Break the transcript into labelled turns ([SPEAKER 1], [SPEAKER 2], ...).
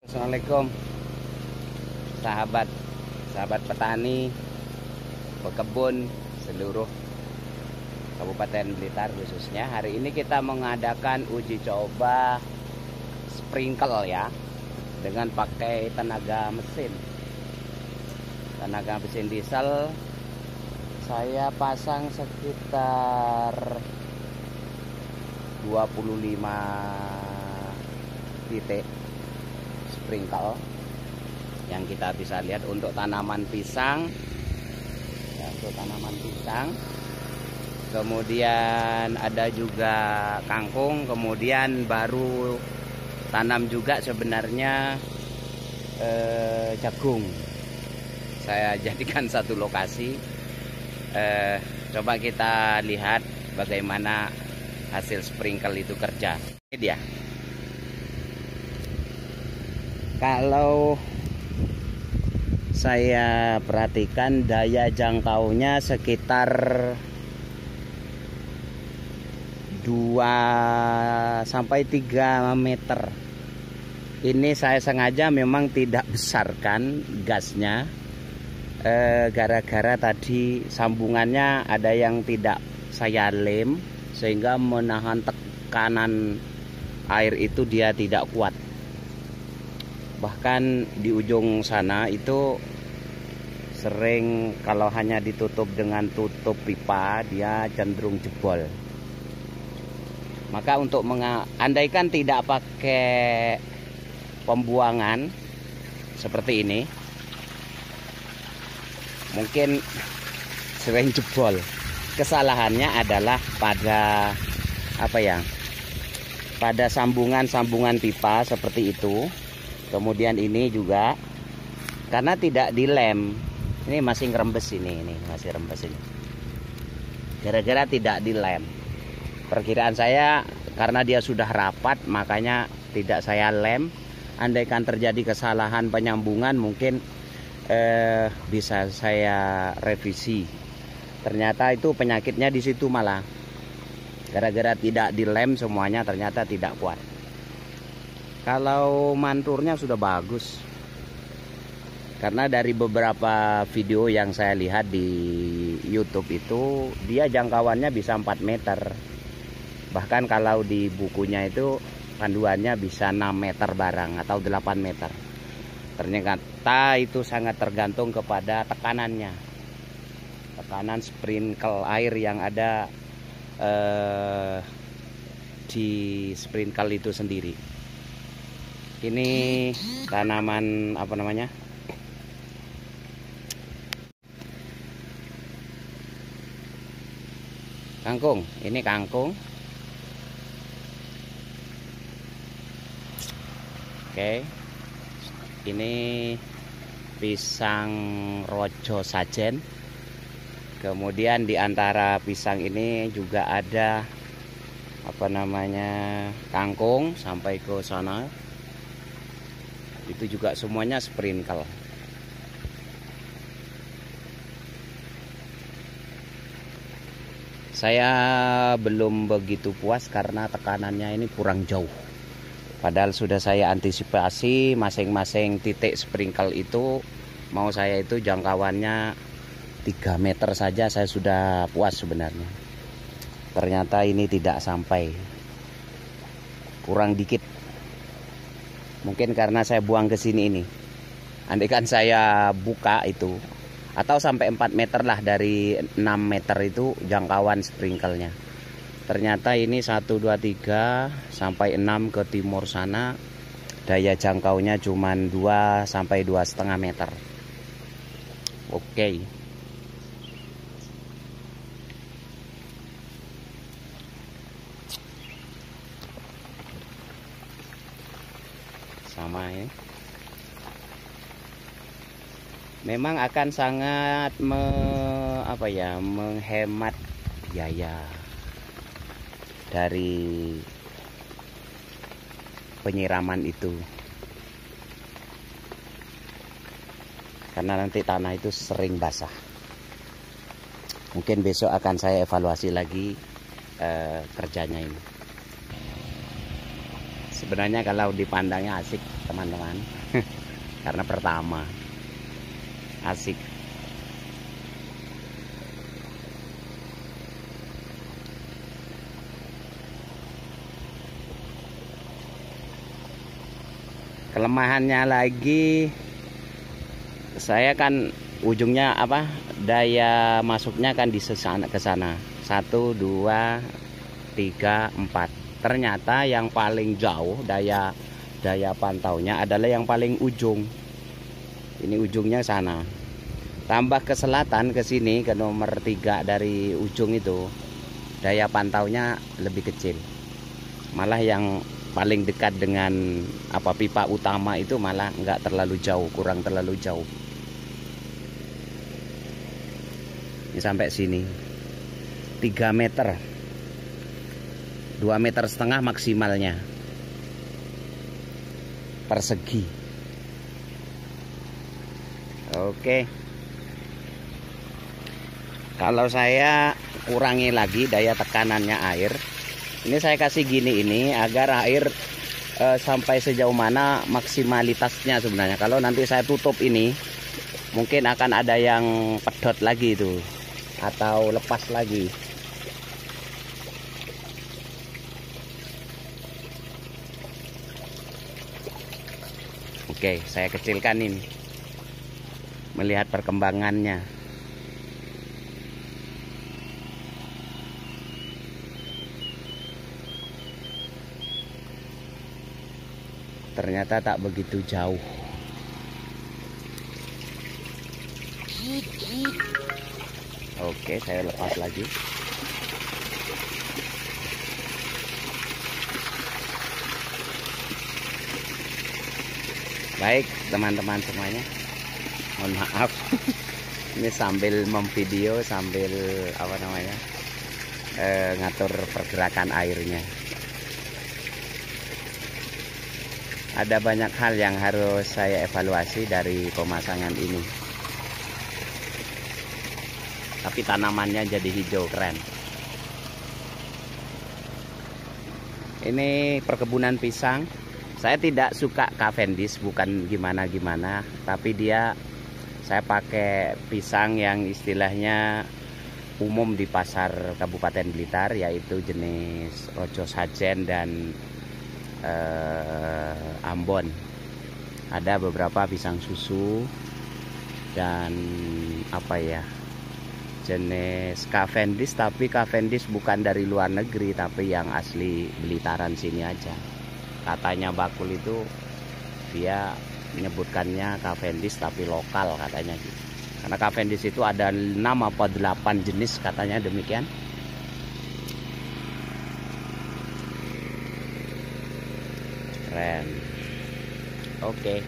[SPEAKER 1] Assalamualaikum sahabat petani, pekebun seluruh Kabupaten Blitar khususnya. Hari ini kita mengadakan uji coba sprinkle ya, dengan pakai tenaga mesin diesel. Saya pasang sekitar 25 titik sprinkle yang kita bisa lihat untuk tanaman pisang ya, kemudian ada juga kangkung, kemudian baru tanam juga sebenarnya jagung. Saya jadikan satu lokasi. Coba kita lihat bagaimana hasil sprinkle itu kerja. Ini dia. Kalau saya perhatikan daya jangkaunya sekitar 2 sampai 3 meter. Ini saya sengaja memang tidak besarkan gasnya, gara-gara tadi sambungannya ada yang tidak saya lem, sehingga menahan tekanan air itu dia tidak kuat. Bahkan di ujung sana itu sering kalau hanya ditutup dengan tutup pipa, dia cenderung jebol. Maka untuk andaikan tidak pakai pembuangan seperti ini, mungkin sering jebol. Kesalahannya adalah pada pada sambungan pipa seperti itu. Kemudian ini juga karena tidak dilem, ini masih ngerembes, ini masih rembes ini, gara-gara tidak dilem. Perkiraan saya karena dia sudah rapat, makanya tidak saya lem. Andaikan terjadi kesalahan penyambungan, mungkin bisa saya revisi. Ternyata itu penyakitnya di situ, malah gara-gara tidak dilem semuanya ternyata tidak kuat. Kalau manturnya sudah bagus, karena dari beberapa video yang saya lihat di YouTube itu dia jangkauannya bisa 4 meter. Bahkan kalau di bukunya itu panduannya bisa 6 meter barang atau 8 meter. Ternyata itu sangat tergantung kepada tekanannya, tekanan sprinkle air yang ada di sprinkle itu sendiri. Ini tanaman kangkung. Ini kangkung. Oke. Ini pisang rojo sajen. Kemudian di antara pisang ini juga ada kangkung sampai ke sana. Itu juga semuanya sprinkle. Saya belum begitu puas karena tekanannya ini kurang jauh. Padahal sudah saya antisipasi masing-masing titik sprinkle itu, mau saya itu jangkauannya 3 meter saja saya sudah puas sebenarnya. Ternyata ini tidak sampai, kurang dikit. Mungkin karena saya buang ke sini ini. Andaikan saya buka itu, atau sampai 4 meter lah, dari 6 meter itu jangkauan sprinklenya. Ternyata ini 1, 2, 3 sampai 6 ke timur sana, daya jangkaunya cuma 2 sampai 2,5 meter. Oke. Sama ya. Memang akan sangat menghemat biaya dari penyiraman itu, karena nanti tanah itu sering basah. Mungkin besok akan saya evaluasi lagi kerjanya ini. Sebenarnya kalau dipandangnya asik, teman-teman. Karena pertama asik. Kelemahannya lagi, saya kan ujungnya apa, daya masuknya kan di sana ke sana, 1 2 3 4. Ternyata yang paling jauh daya pantaunya adalah yang paling ujung. Ini ujungnya sana, tambah ke selatan ke sini, ke nomor 3 dari ujung itu, daya pantaunya lebih kecil. Malah yang paling dekat dengan apa, pipa utama itu malah nggak terlalu jauh, kurang terlalu jauh. Ini sampai sini 3 meter, 2,5 meter maksimalnya persegi. Oke, kalau saya kurangi lagi daya tekanannya air, ini saya kasih gini ini agar air sampai sejauh mana maksimalitasnya sebenarnya. Kalau nanti saya tutup ini, mungkin akan ada yang pedot lagi itu atau lepas lagi. Oke, saya kecilkan ini, melihat perkembangannya. Ternyata tak begitu jauh. Oke, saya lepas lagi. Baik teman-teman semuanya, mohon maaf. Ini sambil memvideo, sambil apa namanya, ngatur pergerakan airnya. Ada banyak hal yang harus saya evaluasi dari pemasangan ini. Tapi tanamannya jadi hijau, keren. Ini perkebunan pisang. Saya tidak suka Cavendish, bukan gimana-gimana, tapi saya pakai pisang yang istilahnya umum di pasar Kabupaten Blitar, yaitu jenis Rojo Sajen dan Ambon. Ada beberapa pisang susu dan apa ya, jenis Cavendish, tapi Cavendish bukan dari luar negeri, tapi yang asli Blitaran sini aja. Katanya bakul itu dia menyebutkannya Cavendish tapi lokal katanya gitu. Karena Cavendish itu ada 6 apa 8 jenis katanya, demikian. Keren. Oke.